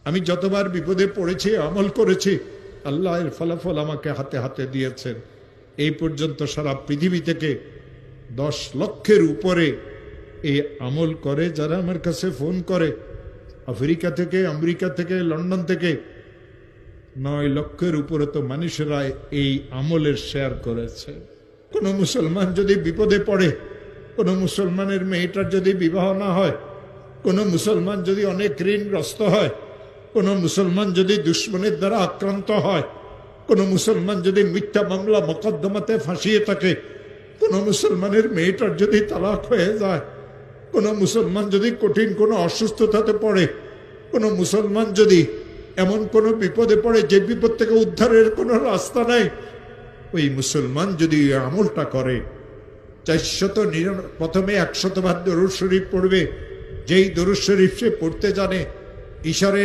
আমি যতবার বিপদে পড়েছি, আমল করেছি, আল্লাহ এর ফলাফল আমাকে হাতে হাতে দিয়েছেন। এই পর্যন্ত সারা পৃথিবী থেকে 10 লক্ষের উপরে এই আমল করে যারা আমার কাছে ফোন করে। আফ্রিকা থেকে, আমেরিকা থেকে, লন্ডন থেকে 9 লক্ষের উপরে তো মানুষেরা এই আমলের শেয়ার করেছে। কোন মুসলমান যদি বিপদে পড়ে, কোন মুসলমানের মেয়েটার যদি বিবাহ না হয়, কোন মুসলমান যদি অনেক ঋণগ্রস্ত হয়, কোন মুসলমান যদি দুশ্মনের দ্বারা আক্রান্ত হয়, কোন মুসলমান যদি মিথ্যা মামলা মোকদ্দমাতে ফাঁসিয়ে থাকে, কোন মুসলমানের মেয়েটার যদি তালাক হয়ে যায়, কোন মুসলমান যদি কঠিন কোনো অসুস্থতাতে পড়ে, কোন মুসলমান যদি এমন কোনো বিপদে পড়ে যে বিপদ থেকে উদ্ধারের কোনো রাস্তা নাই, ওই মুসলমান যদি আমলটা করে, 499 প্রথমে 100 বার দরুদ শরীফ পড়বে। যেই দরুদ শরীফ সে পড়তে জানে, ঈশ্বরের